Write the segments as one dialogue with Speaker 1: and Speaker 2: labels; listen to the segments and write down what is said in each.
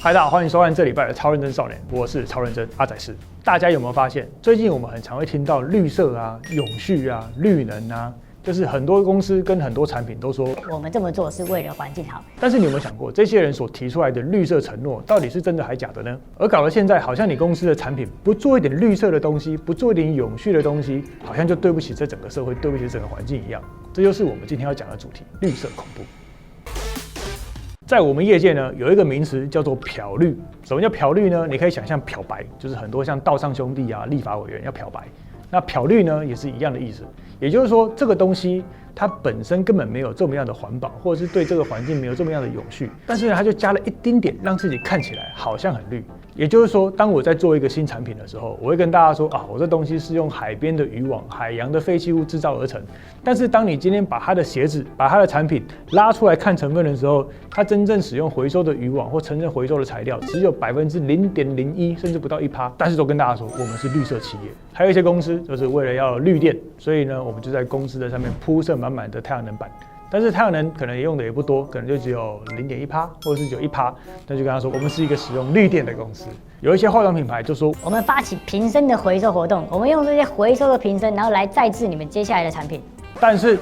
Speaker 1: 嗨，大家好，欢迎收看这礼拜的超认真少年，我是超认真阿仔师。大家有没有发现，最近我们很常会听到绿色啊、永续啊、绿能啊，就是很多公司跟很多产品都说
Speaker 2: 我们这么做是为了环境好。
Speaker 1: 但是你有没有想过，这些人所提出来的绿色承诺，到底是真的还假的呢？而搞得现在好像你公司的产品不做一点绿色的东西，不做一点永续的东西，好像就对不起这整个社会，对不起整个环境一样。这就是我们今天要讲的主题——绿色恐怖。在我们业界呢，有一个名词叫做漂绿。什么叫漂绿呢？你可以想象漂白，就是很多像道上兄弟啊、立法委员要漂白。那漂绿呢，也是一样的意思。也就是说，这个东西它本身根本没有这么样的环保，或者是对这个环境没有这么样的永续，但是呢，它就加了一丁点，让自己看起来好像很绿。也就是说，当我在做一个新产品的时候，我会跟大家说啊，我这东西是用海边的渔网、海洋的废弃物制造而成。但是，当你今天把它的鞋子、把它的产品拉出来看成分的时候，它真正使用回收的渔网或真正回收的材料只有0.01%，甚至不到1%。但是都跟大家说，我们是绿色企业。还有一些公司就是为了要绿电，所以呢，我们就在公司的上面铺设满满的太阳能板。但是太阳能可能用的也不多，可能就只有0.1%，或者是只有1%。那就跟他说，我们是一个使用绿电的公司。有一些化妆品牌就说，
Speaker 2: 我们发起瓶身的回收活动，我们用这些回收的瓶身，然后来再制你们接下来的产品。
Speaker 1: 但是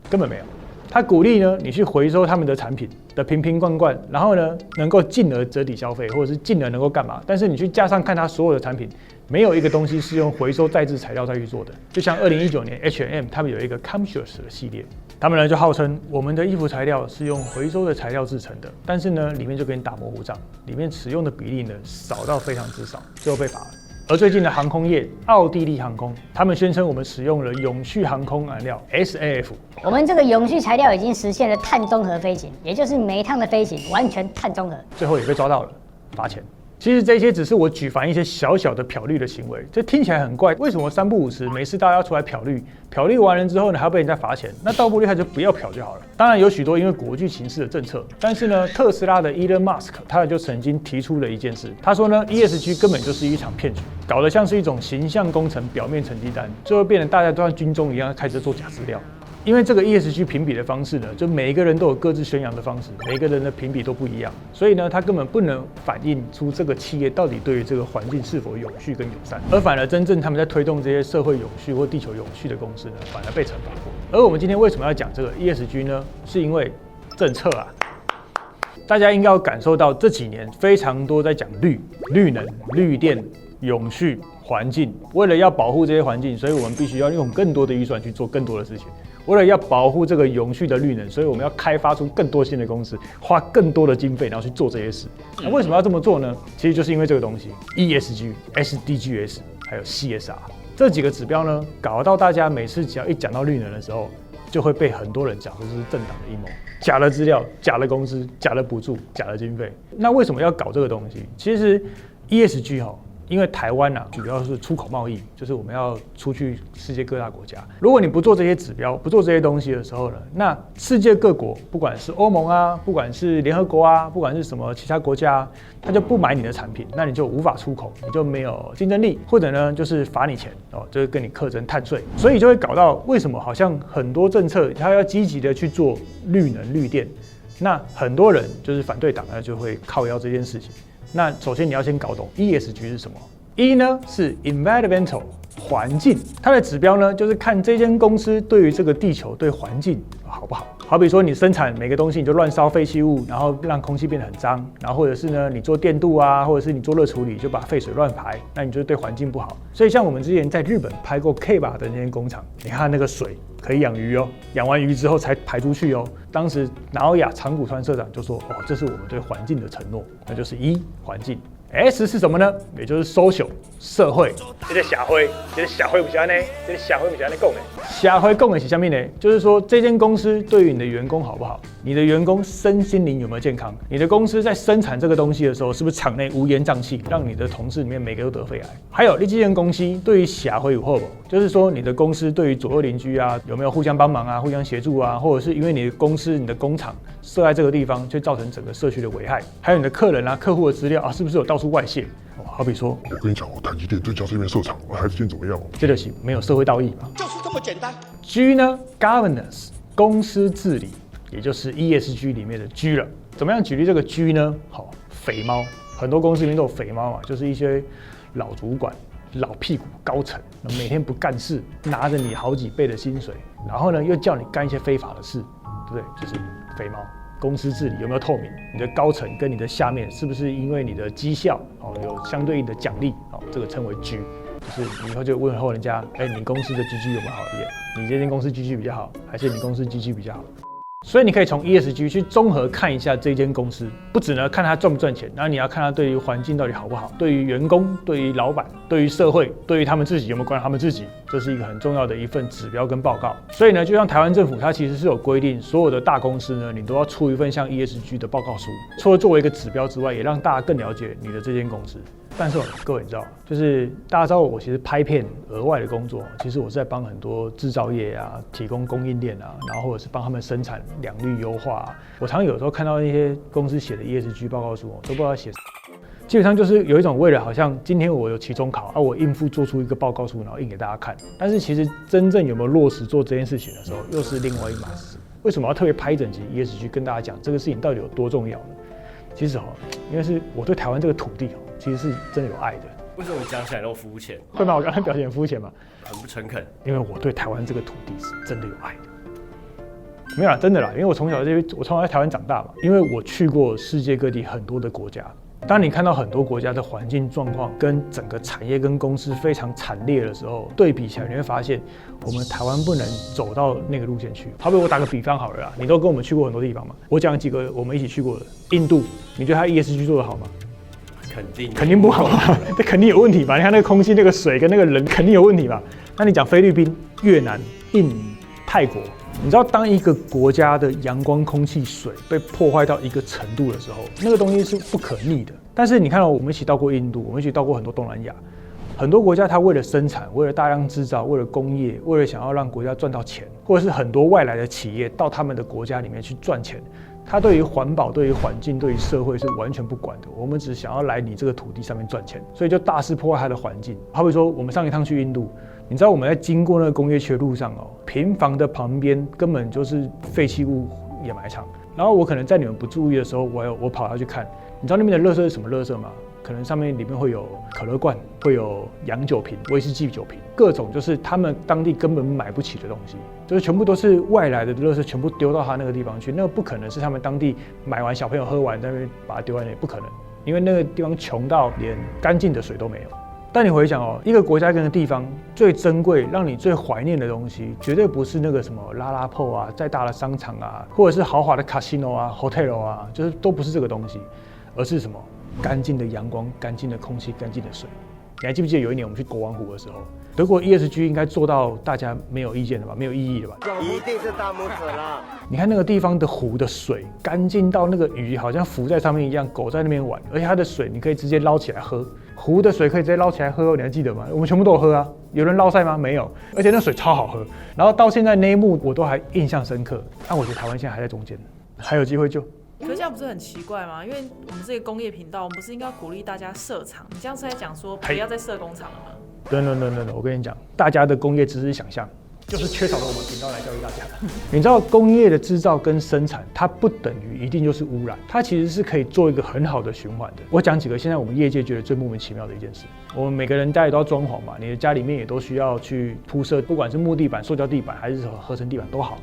Speaker 1: 根本没有。他鼓励呢，你去回收他们的产品的瓶瓶罐罐，然后呢，能够进而折抵消费，或者是进而能够干嘛？但是你去架上看它所有的产品，没有一个东西是用回收再制材料再去做的。就像2019年 H&M 他们有一个 Conscious 的系列，他们呢就号称我们的衣服材料是用回收的材料制成的，但是呢里面就给你打模糊账，里面使用的比例呢少到非常之少，最后被罚了。而最近的航空业，奥地利航空，他们宣称我们使用了永续航空燃料 SAF。
Speaker 2: 我们这个永续材料已经实现了碳中和飞行，也就是每一趟的飞行完全碳中和。
Speaker 1: 最后也被抓到了，罚钱。其实这些只是我举凡一些小小的漂绿的行为，这听起来很怪。为什么3不5时每次大家要出来漂绿？漂绿完了之后呢，还要被人家罚钱？那倒不如他就不要漂就好了。当然有许多因为国际形势的政策，但是呢，特斯拉的 Elon Musk 他就曾经提出了一件事，他说呢 ，ESG 根本就是一场骗局，搞得像是一种形象工程、表面成绩单，最后变成大家都像军中一样开始做假资料。因为这个 ESG 评比的方式呢，就每一个人都有各自宣扬的方式，每个人的评比都不一样，所以呢，它根本不能反映出这个企业到底对于这个环境是否永续跟友善，而反而真正他们在推动这些社会永续或地球永续的公司呢，反而被惩罚过。而我们今天为什么要讲这个 ESG 呢？是因为政策啊，大家应该要感受到这几年非常多在讲绿能、绿电、永续、环境。为了要保护这些环境，所以我们必须要用更多的预算去做更多的事情。为了要保护这个永续的绿能，所以我们要开发出更多新的公司，花更多的经费，然后去做这些事。那为什么要这么做呢？其实就是因为这个东西 ，ESG、SDGs 还有 CSR 这几个指标呢，搞到大家每次只要一讲到绿能的时候，就会被很多人讲说这是政党的阴谋，假的资料、假的公司、假的补助、假的经费。那为什么要搞这个东西？其实 ESG 因为台湾主要是出口贸易，就是我们要出去世界各大国家。如果你不做这些指标，不做这些东西的时候呢，那世界各国，不管是欧盟啊，不管是联合国啊，不管是什么其他国家啊，他就不买你的产品，那你就无法出口，你就没有竞争力，或者呢就是罚你钱就是跟你课征碳税，所以就会搞到为什么好像很多政策它要积极的去做绿能绿电，那很多人就是反对党呢就会靠腰这件事情。那首先你要先搞懂 ESG 是什么。E 呢是 environmental 环境，它的指标呢就是看这间公司对于这个地球对环境好不好。好比说你生产每个东西你就乱烧废弃物，然后让空气变得很脏，然后或者是呢你做电镀啊，或者是你做热处理就把废水乱排，那你就对环境不好。所以像我们之前在日本拍过 K-bar 的那间工厂，你看那个水可以养鱼哦，养完鱼之后才排出去哦。当时南欧亚长谷川社长就说这是我们对环境的承诺，那就是E 环境。S 是什么呢？也就是 social 社会，这个社会，这个社会不是安呢，这个社会不是安呢讲的。社会讲的是什么呢？就是说这间公司对于你的员工好不好？你的员工身心灵有没有健康？你的公司在生产这个东西的时候，是不是场内乌烟瘴气，让你的同事里面每个都得肺癌？还有你这间公司对于社会有好不好？就是说你的公司对于左右邻居啊，有没有互相帮忙啊，互相协助啊，或者是因为你的公司、你的工厂设在这个地方，却造成整个社区的危害？还有你的客人啊、客户的资料啊，是不是有到处外泄？好比说，
Speaker 3: 我跟你讲，台积电对家这边设厂，台积电怎么样？
Speaker 1: 这就是没有社会道义嘛，
Speaker 4: 就是这么简单。
Speaker 1: G 呢 ，governance 公司治理，也就是 ESG 里面的 G 了。怎么样举例这个 G 呢？好，肥猫，很多公司里面都有肥猫嘛，就是一些老主管、老屁股、高层，每天不干事，拿着你好几倍的薪水，然后呢又叫你干一些非法的事，对不对？就是肥猫。公司治理有没有透明？你的高层跟你的下面是不是因为你的绩效有相对应的奖励？这个称为 G， 就是你以后就问候人家，你公司的 GG 有没有好一点？你这间公司 GG 比较好，还是你公司 GG 比较好？所以你可以从 ESG 去综合看一下这间公司，不只呢看它赚不赚钱，然后你要看它对于环境到底好不好，对于员工、对于老板、对于社会、对于他们自己有没有管好他们自己，这是一个很重要的一份指标跟报告。所以呢，就像台湾政府，它其实是有规定，所有的大公司呢，你都要出一份像 ESG 的报告书，除了作为一个指标之外，也让大家更了解你的这间公司。但是各位你知道，就是大家知道我其实拍片额外的工作，其实我是在帮很多制造业啊提供供应链啊，然后或者是帮他们生产良率优化啊。我常有时候看到那些公司写的 ESG 报告书，都不知道写啥。基本上就是有一种为了好像今天我有期中考啊，我应付做出一个报告书，然后印给大家看。但是其实真正有没有落实做这件事情的时候，又是另外一码事。为什么要特别拍一整集 ESG 跟大家讲这个事情到底有多重要呢？其实因为是我对台湾这个土地其实是真的有爱的。
Speaker 4: 为什么讲起来那么肤浅？
Speaker 1: 会吗？我刚才表现很肤浅吗？
Speaker 4: 很不诚恳。
Speaker 1: 因为我对台湾这个土地是真的有爱的。没有啦，真的啦，因为我从小在台湾长大嘛，因为我去过世界各地很多的国家。当你看到很多国家的环境状况跟整个产业跟公司非常惨烈的时候，对比起来，你会发现我们台湾不能走到那个路线去。好比我打个比方好了啦，你都跟我们去过很多地方嘛，我讲几个我们一起去过的。印度，你觉得它 ESG 做得好吗？肯定不好啊，这肯定有问题吧？你看那个空气、那个水跟那个人，肯定有问题吧？那你讲菲律宾、越南、印尼、泰国，你知道当一个国家的阳光、空气、水被破坏到一个程度的时候，那个东西是不可逆的。但是你看我们一起到过印度，我们一起到过很多东南亚，很多国家它为了生产、为了大量制造、为了工业、为了想要让国家赚到钱，或者是很多外来的企业到他们的国家里面去赚钱。他对于环保、对于环境、对于社会是完全不管的。我们只想要来你这个土地上面赚钱，所以就大肆破坏它的环境。好比说，我们上一趟去印度，你知道我们在经过那个工业区的路上平房的旁边根本就是废弃物掩埋场。然后我可能在你们不注意的时候，我跑下去看，你知道那边的垃圾是什么垃圾吗？可能上面里面会有可乐罐，会有洋酒瓶、威士忌酒瓶，各种就是他们当地根本买不起的东西，就是全部都是外来的垃圾，全部丢到他那个地方去。那个不可能是他们当地买完小朋友喝完在那边把它丢在那里，不可能，因为那个地方穷到连干净的水都没有。但你回想一个国家跟一个地方最珍贵、让你最怀念的东西，绝对不是那个什么拉拉铺啊、再大的商场啊，或者是豪华的 casino 啊、hotel 啊，就是都不是这个东西，而是什么？干净的阳光、干净的空气、干净的水。你还记不记得有一年我们去国王湖的时候，德国 ESG 应该做到大家没有意见的吧？没有异议的吧？
Speaker 5: 一定是大拇指了。
Speaker 1: 你看那个地方的湖的水干净到那个鱼好像浮在上面一样，狗在那边玩，而且它的水你可以直接捞起来喝。湖的水可以直接捞起来喝你还记得吗？我们全部都有喝啊。有人捞晒吗？没有。而且那水超好喝。然后到现在那一幕我都还印象深刻。但我觉得台湾现在还在中间，还有机会救。
Speaker 6: 可是这样不是很奇怪吗？因为我们这个工业频道，我们不是应该鼓励大家设厂？你这样是在讲说不要再设工厂了吗？
Speaker 1: 等，我跟你讲，大家的工业只是想象，就是缺少了我们频道来教育大家。你知道工业的制造跟生产，它不等于一定就是污染，它其实是可以做一个很好的循环的。我讲几个现在我们业界觉得最莫名其妙的一件事。我们每个人家里都要装潢嘛，你的家里面也都需要去铺设，不管是木地板、塑胶地板还是合成地板都好。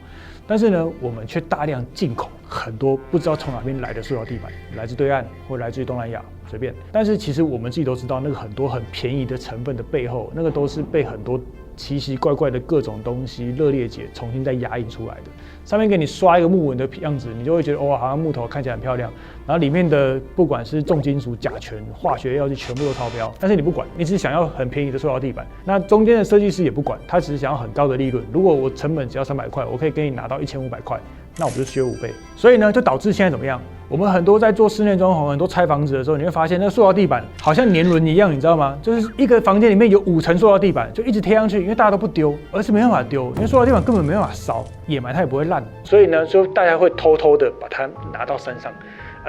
Speaker 1: 但是呢，我们却大量进口很多不知道从哪边来的塑料地板，来自对岸或来自于东南亚，随便。但是其实我们自己都知道，那个很多很便宜的成分的背后，那个都是被很多奇奇怪怪的各种东西热裂解重新再压印出来的。上面给你刷一个木纹的样子，你就会觉得好像木头看起来很漂亮。然后里面的不管是重金属、甲醛、化学药剂全部都超标，但是你不管，你只是想要很便宜的塑料地板。那中间的设计师也不管，他只是想要很高的利润。如果我成本只要300块，我可以给你拿到1500块，那我就削5倍。所以呢，就导致现在怎么样？我们很多在做室内装潢、很多拆房子的时候，你会发现那个塑料地板好像年轮一样，你知道吗？就是一个房间里面有5层塑料地板，就一直贴上去，因为大家都不丢，而是没办法丢，因为塑料地板根本没办法烧，掩埋它也不会烂，所以呢，就大家会偷偷的把它拿到山上，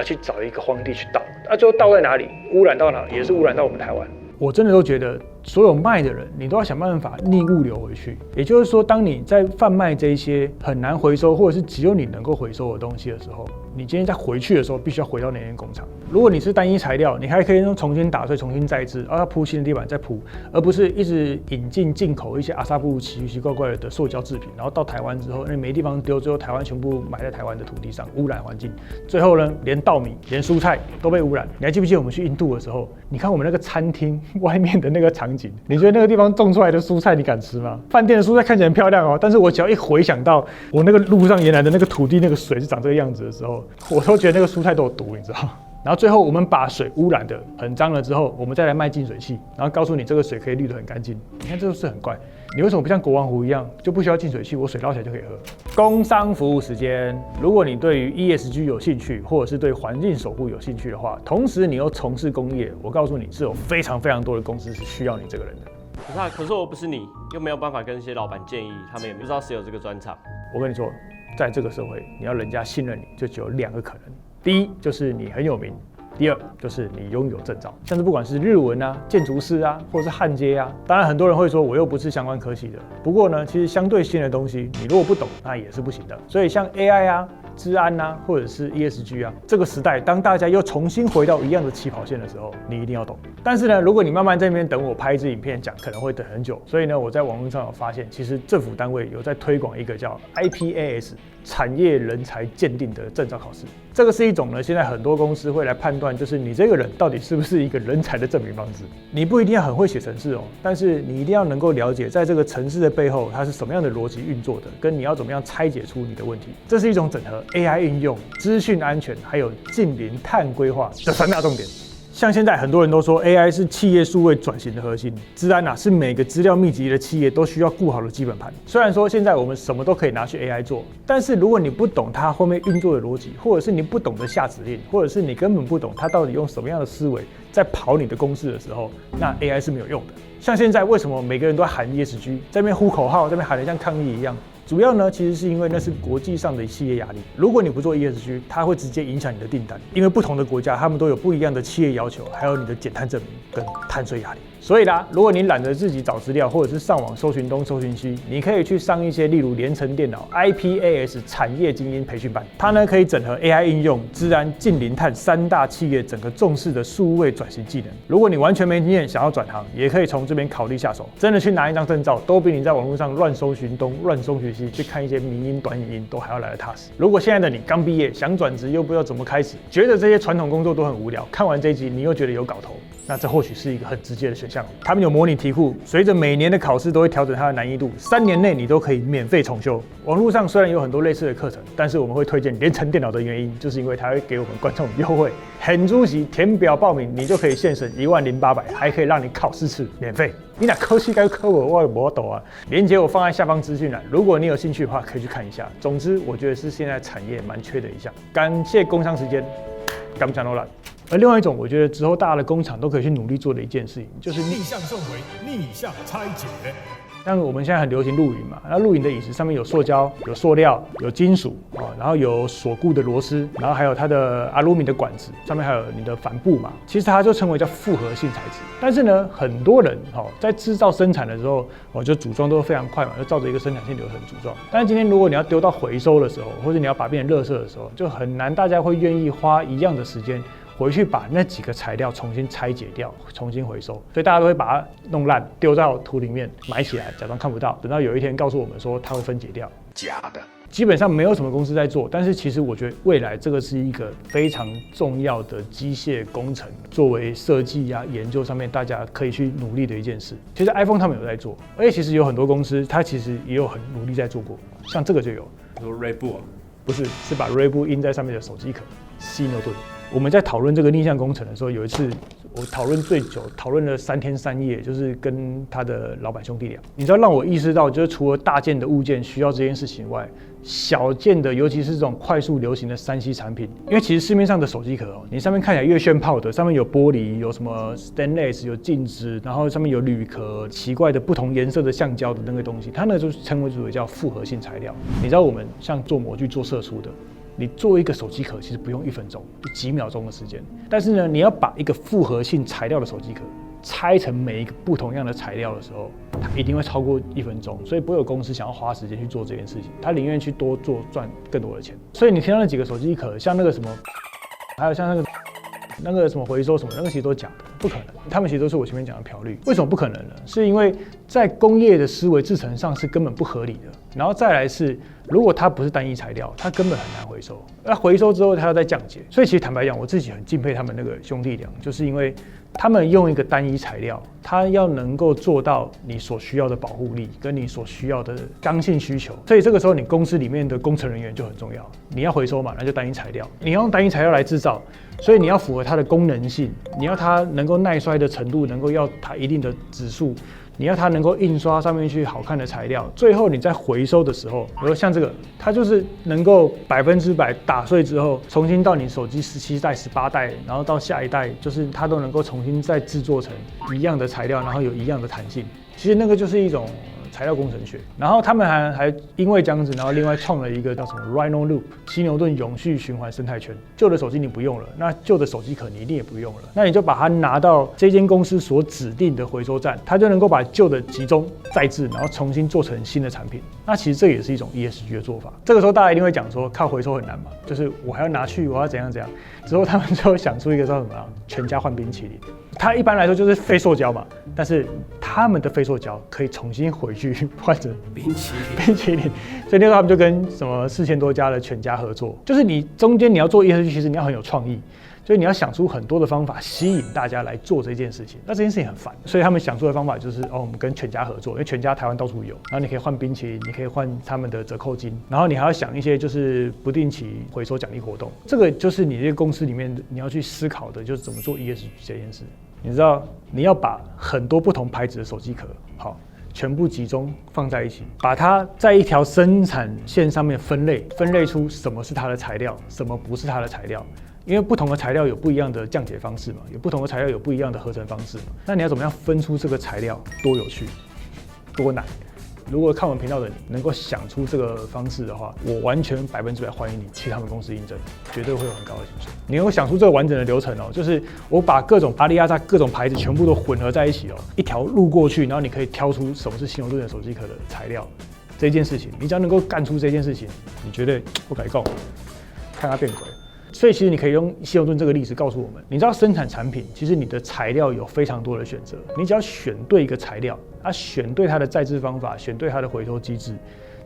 Speaker 1: 去找一个荒地去倒，最后倒在哪里？污染到哪里？也是污染到我们台湾。我真的都觉得，所有卖的人，你都要想办法逆物流回去。也就是说，当你在贩卖这些很难回收，或者是只有你能够回收的东西的时候，你今天在回去的时候，必须要回到那间工厂。如果你是单一材料，你还可以用重新打碎、重新再制，要铺新的地板再铺，而不是一直引进进口一些阿萨布鲁奇奇怪怪的塑胶制品，然后到台湾之后，那没地方丢，最后台湾全部埋在台湾的土地上，污染环境。最后呢，连稻米、连蔬菜都被污染。你还记不记得我们去印度的时候，你看我们那个餐厅外面的那个场景，你觉得那个地方种出来的蔬菜你敢吃吗？饭店的蔬菜看起来很漂亮哦，但是我只要一回想到我那个路上原来的那个土地、那个水是长这个样子的时候，我都觉得那个蔬菜都有毒，你知道吗？然后最后我们把水污染的很脏了之后，我们再来卖净水器，然后告诉你这个水可以滤得很干净。你看这是很怪，你为什么不像国王湖一样就不需要净水器，我水捞起来就可以喝？工商服务时间，如果你对于 ESG 有兴趣，或者是对环境守护有兴趣的话，同时你又从事工业，我告诉你是有非常非常多的公司是需要你这个人的。
Speaker 4: 可是我不是你，又没有办法跟一些老板建议，他们也不知道谁有这个专长。
Speaker 1: 我跟你说，在这个社会，你要人家信任你，就只有2个可能。第一就是你很有名，第二就是你拥有证照，像是不管是日文啊、建筑师啊，或是焊接啊。当然很多人会说我又不是相关科系的，不过呢，其实相对新的东西，你如果不懂，那也是不行的。所以像 AI 啊、治安啊，或者是 ESG 啊，这个时代当大家又重新回到一样的起跑线的时候，你一定要懂。但是呢，如果你慢慢在那边等我拍一支影片讲，可能会等很久。所以呢，我在网络上有发现，其实政府单位有在推广一个叫 IPAS 产业人才鉴定的证照考试。这个是一种呢，现在很多公司会来判断，就是你这个人到底是不是一个人才的证明方式。你不一定要很会写程式哦，但是你一定要能够了解，在这个程式的背后，它是什么样的逻辑运作的，跟你要怎么样拆解出你的问题。这是一种整合 AI 应用、资讯安全还有近零碳规划的3大重点。像现在很多人都说 AI 是企业数位转型的核心，资安是每个资料密集的企业都需要顾好的基本盘。虽然说现在我们什么都可以拿去 AI 做，但是如果你不懂它后面运作的逻辑，或者是你不懂得下指令，或者是你根本不懂它到底用什么样的思维在跑你的公式的时候，那 AI 是没有用的。像现在为什么每个人都在喊 ESG， 在那边呼口号，在那边喊得像抗议一样？主要呢，其实是因为那是国际上的企业压力。如果你不做 ESG， 它会直接影响你的订单，因为不同的国家他们都有不一样的企业要求，还有你的减碳证明跟碳税压力。所以啦，如果你懒得自己找资料，或者是上网搜寻东搜寻西，你可以去上一些例如联成电脑 IPAS 产业精英培训班，它呢可以整合 AI 应用、资安、近零碳3大企业整个重视的数位转型技能。如果你完全没经验，想要转行，也可以从这边考虑下手。真的去拿一张证照，都比你在网络上乱搜寻东、乱搜寻西去看一些迷因、短影音都还要来得踏实。如果现在的你刚毕业，想转职又不知道怎么开始，觉得这些传统工作都很无聊，看完这一集你又觉得有搞头，那这或许是一个很直接的选项。他们有模拟题库，随着每年的考试都会调整它的难易度，3年内你都可以免费重修。网络上虽然有很多类似的课程，但是我们会推荐联成电脑的原因，就是因为它会给我们观众优惠，很出席填表报名，你就可以现省10800，还可以让你考试次免费。你哪科系该科我也没懂啊，连结我放在下方资讯栏，如果你有兴趣的话，可以去看一下。总之，我觉得是现在产业蛮缺的一项。感谢工商时间，感谢罗兰。而另外一种，我觉得之后大家的工厂都可以去努力做的一件事情，就是
Speaker 7: 逆向送回、逆向拆解。
Speaker 1: 像我们现在很流行露营嘛，那露营的椅子上面有塑胶、有塑料、有金属然后有锁固的螺丝，然后还有它的阿鲁米的管子，上面还有你的帆布嘛，其实它就称为叫复合性材质。但是呢，很多人在制造生产的时候，就组装都非常快嘛，就照着一个生产线流程组装。但是今天如果你要丢到回收的时候，或者你要把它变成垃圾的时候，就很难大家会愿意花一样的时间回去把那几个材料重新拆解掉，重新回收，所以大家都会把它弄烂，丢到土里面埋起来，假装看不到。等到有一天告诉我们说它会分解掉，
Speaker 3: 假的。
Speaker 1: 基本上没有什么公司在做，但是其实我觉得未来这个是一个非常重要的机械工程，作为设计研究上面大家可以去努力的一件事。其实 iPhone 他们有在做，而且其实有很多公司它其实也有很努力在做过，像这个就有。
Speaker 4: 你说 Ray-Ban
Speaker 1: 不是，是把 Ray-Ban 印在上面的手机壳，希诺顿。我们在讨论这个逆向工程的时候，有一次我讨论最久，讨论了3天3夜，就是跟他的老板兄弟俩。你知道让我意识到，就是除了大件的物件需要这件事情外，小件的，尤其是这种快速流行的3C 产品，因为其实市面上的手机壳你上面看起来越炫炮的，上面有玻璃，有什么 stainless， 有镜子，然后上面有铝壳，奇怪的不同颜色的橡胶的那个东西，它呢就称为叫复合性材料。你知道我们像做模具、做射出的。你做一个手机壳其实不用1分钟，几秒钟的时间。但是呢，你要把一个复合性材料的手机壳拆成每一个不同样的材料的时候，它一定会超过1分钟，所以不会有公司想要花时间去做这件事情，他宁愿去多做赚更多的钱。所以你听到那几个手机壳，像那个什么，还有像那个什么回收什么，那个其实都假的，不可能。他们其实都是我前面讲的漂绿。为什么不可能呢？是因为在工业的思维制程上是根本不合理的。然后再来是，如果它不是单一材料，它根本很难回收。那回收之后，它要再降解。所以其实坦白讲，我自己很敬佩他们那个兄弟俩，就是因为他们用一个单一材料，它要能够做到你所需要的保护力跟你所需要的刚性需求。所以这个时候，你公司里面的工程人员就很重要。你要回收嘛，那就单一材料。你要用单一材料来制造。所以你要符合它的功能性，你要它能够耐摔的程度，能够要它一定的指数，你要它能够印刷上面去好看的材料。最后你在回收的时候，比如像这个，它就是能够100%打碎之后，重新到你手机17代、18代，然后到下一代，就是它都能够重新再制作成一样的材料，然后有一样的弹性。其实那个就是一种材料工程学。然后他们还因为这样子，然后另外创了一个叫什么 Rhino Loop 犀牛盾永续循环生态圈。旧的手机你不用了，那旧的手机壳你一定也不用了，那你就把它拿到这间公司所指定的回收站，它就能够把旧的集中再制，然后重新做成新的产品。那其实这也是一种 ESG 的做法。这个时候大家一定会讲说，靠回收很难嘛，就是我还要拿去，我要怎样怎样。之后他们就想出一个叫什么全家换冰淇淋。它一般来说就是非塑胶嘛，但是他们的非塑胶可以重新回去换成冰淇淋，所以那时候他们就跟什么4000多家的全家合作，就是你中间你要做 ESG， 其实你要很有创意，所以你要想出很多的方法吸引大家来做这件事情。那这件事情很烦，所以他们想出的方法就是我们跟全家合作，因为全家台湾到处有，然后你可以换冰淇淋，你可以换他们的折扣金，然后你还要想一些就是不定期回收奖励活动。这个就是你这个公司里面你要去思考的，就是怎么做 ESG 这件事。你知道你要把很多不同牌子的手机壳好全部集中放在一起，把它在一条生产线上面分类出什么是它的材料，什么不是它的材料。因为不同的材料有不一样的降解方式嘛，有不同的材料有不一样的合成方式嘛。那你要怎么样分出这个材料多有趣，多难？如果看完频道的你能够想出这个方式的话，我完全100%欢迎你去他们公司应征，绝对会有很高的薪水。你能够想出这个完整的流程哦，就是我把各种阿里亚扎各种牌子全部都混合在一起哦，一条路过去，然后你可以挑出什么是犀牛盾的手机壳的材料，这件事情，你只要能够干出这件事情，你绝对不改够，看它变鬼。所以其实你可以用犀牛盾这个例子告诉我们，你知道生产产品，其实你的材料有非常多的选择，你只要选对一个材料，选对它的再制方法，选对它的回收机制，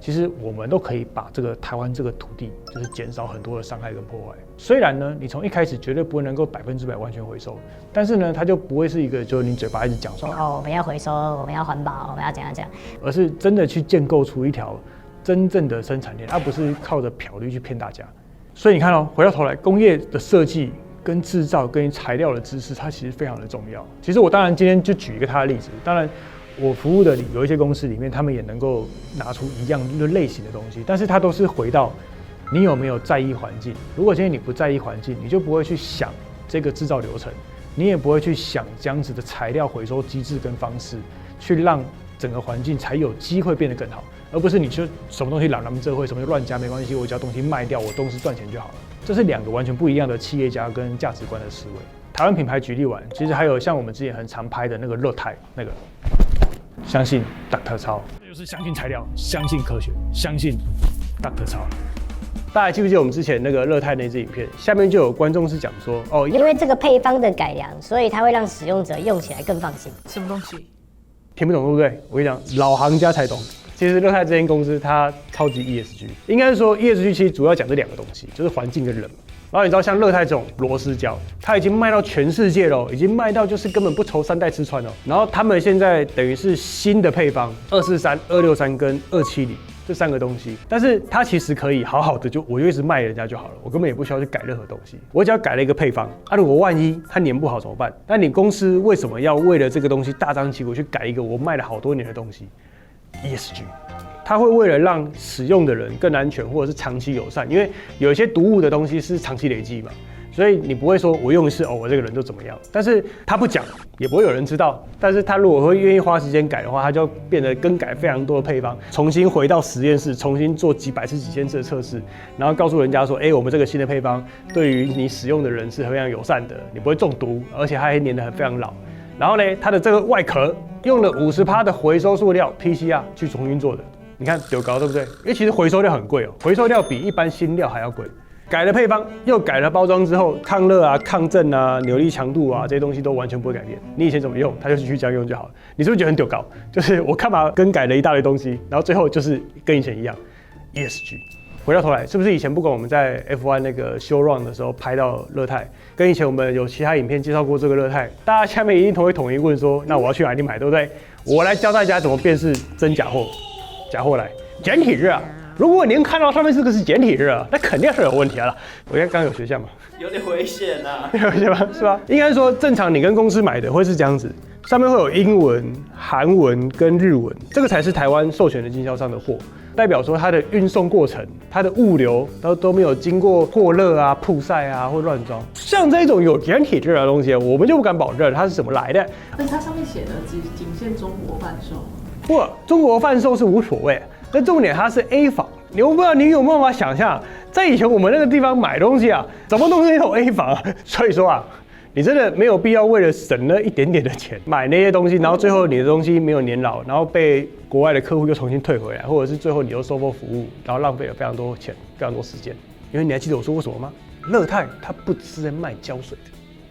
Speaker 1: 其实我们都可以把这个台湾这个土地，就是减少很多的伤害跟破坏。虽然呢，你从一开始绝对不会能够100%完全回收，但是呢，它就不会是一个就是你嘴巴一直讲说
Speaker 2: 我们要回收，我们要环保，我们要怎样怎样，
Speaker 1: 而是真的去建构出一条真正的生产链，而不是靠着漂绿去骗大家。所以你看回到头来，工业的设计跟制造跟材料的知识，它其实非常的重要。其实我当然今天就举一个它的例子，当然我服务的有一些公司里面，他们也能够拿出一样类型的东西，但是它都是回到你有没有在意环境。如果今天你不在意环境，你就不会去想这个制造流程，你也不会去想这样子的材料回收机制跟方式，去让整个环境才有机会变得更好。而不是你就什么东西揽这会，什么就乱加没关系，我只要东西卖掉，我东西赚钱就好了。这是两个完全不一样的企业家跟价值观的思维。台湾品牌举例完，其实还有像我们之前很常拍的那个乐泰，那个相信 Dr. 超，这就是相信材料，相信科学，相信 Dr. 超。大家记不记得我们之前那个乐泰那支影片，下面就有观众是讲说，
Speaker 2: 因为这个配方的改良，所以它会让使用者用起来更放心。
Speaker 6: 什么东西？
Speaker 1: 听不懂对不对？我跟你讲，老行家才懂。其实乐泰这间公司它超级 ESG， 应该是说 ESG 其实主要讲这两个东西，就是环境跟人。然后你知道像乐泰这种螺丝胶，它已经卖到全世界了，已经卖到就是根本不愁3代吃穿了。然后他们现在等于是新的配方243、263跟270这3个东西，但是它其实可以好好的我就一直卖人家就好了，我根本也不需要去改任何东西，我只要改了一个配方。如果万一它粘不好怎么办？那你公司为什么要为了这个东西大张旗鼓去改一个我卖了好多年的东西？ ESG， 它会为了让使用的人更安全，或者是长期友善，因为有一些毒物的东西是长期累积嘛，所以你不会说我用一次我这个人就怎么样，但是他不讲也不会有人知道。但是他如果会愿意花时间改的话，他就变得更改非常多的配方，重新回到实验室，重新做几百次、几千次的测试，然后告诉人家说，我们这个新的配方对于你使用的人是非常友善的，你不会中毒，而且它还粘得非常老。然后呢，它的这个外壳用了50%的回收塑料 PCR 去重新做的。你看丢高对不对？因为其实回收料很贵哦，回收料比一般新料还要贵。改了配方，又改了包装之后，抗热啊、抗震啊、扭力强度啊这些东西都完全不会改变。你以前怎么用，它就继续这样用就好了。你是不是觉得很丢高？就是我干嘛更改了一大堆东西，然后最后就是跟以前一样 ESG。回到头来，是不是以前不管我们在 F1 那个 show run 的时候拍到乐泰，跟以前我们有其他影片介绍过这个乐泰，大家下面一定都会统一问说，那我要去哪里买，对不对？我来教大家怎么辨识真假货。假货来，简体字啊！如果您看到上面这个是简体字啊，那肯定是有问题了。我刚刚有学像吗？
Speaker 4: 有点危险啊。
Speaker 1: 有危险吗？是吧？应该说正常你跟公司买的会是这样子，上面会有英文、韩文跟日文，这个才是台湾授权的经销商的货，代表说它的运送过程、它的物流都没有经过过热啊、曝晒啊或乱装。像这种有简体字的东西，我们就不敢保证它是怎么来的。
Speaker 6: 但它上面写的仅限中国贩售。
Speaker 1: 不，中国贩售是无所谓，但重点它是 A 房。我不知道你有没有办法想象，在以前我们那个地方买东西啊，什么东西都有 A 房啊。所以说啊，你真的没有必要为了省那一点点的钱买那些东西，然后最后你的东西没有年老，然后被国外的客户又重新退回来，或者是最后你又收购服务，然后浪费了非常多钱、非常多时间。因为你还记得我说过什么吗？乐泰它不只是在卖胶水的，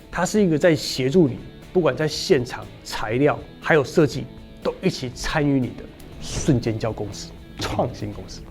Speaker 1: 它是一个在协助你，不管在现场、材料还有设计。都一起参与你的瞬间胶公司、创新公司，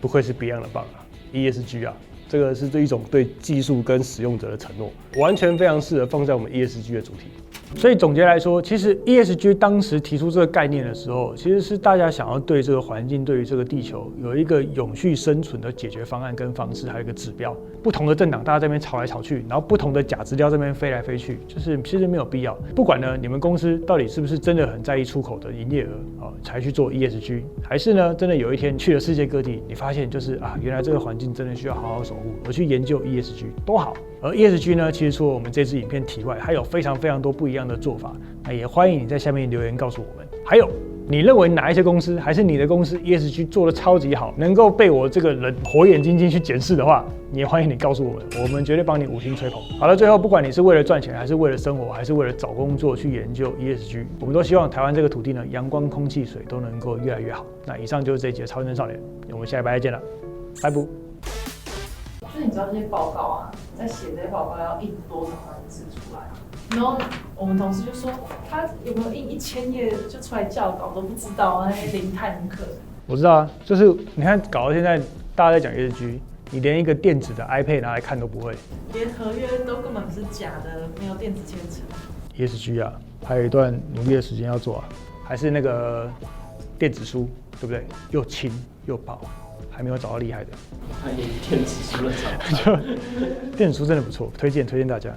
Speaker 1: 不愧是 Beyond 的棒啊 ！ESG 啊，这个是一种对技术跟使用者的承诺，完全非常适合放在我们 ESG 的主题。所以总结来说，其实 ESG 当时提出这个概念的时候，其实是大家想要对这个环境、对于这个地球有一个永续生存的解决方案跟方式，还有一个指标。不同的政党大家在那边吵来吵去，然后不同的假资料在那边飞来飞去，就是其实没有必要。不管呢，你们公司到底是不是真的很在意出口的营业额才去做 ESG， 还是呢真的有一天去了世界各地，你发现就是啊，原来这个环境真的需要好好守护，而去研究 ESG 都好。而 ESG 呢，其实除了我们这支影片题外，还有非常非常多不一样的做法。那也欢迎你在下面留言告诉我们。还有，你认为哪一些公司，还是你的公司 ESG 做得超级好，能够被我这个人火眼金睛去检视的话，也欢迎你告诉我们，我们绝对帮你5星吹捧。好了，最后不管你是为了赚钱，还是为了生活，还是为了找工作去研究 ESG， 我们都希望台湾这个土地呢，阳光、空气、水都能够越来越好。那以上就是这一集的超人少年，我们下礼拜再见了，拜拜。
Speaker 6: 就是你知道这些报告啊，在写这些报告要印多少文字出来啊？然后我们同事就说，他有没有印1000页就出来校稿都不知道，那些零碳课。
Speaker 1: 我知道啊，就是你看搞到现在大家在讲 ESG， 你连一个电子的 iPad 拿来看都不会，
Speaker 6: 连合约都根本是假的，没有电子签成。
Speaker 1: ESG 啊，还有一段努力的时间要做啊，还是那个电子书，对不对？又轻又薄，还没有找到厉害的。
Speaker 4: 他也电子书了，
Speaker 1: 电子书真的不错，推荐大家。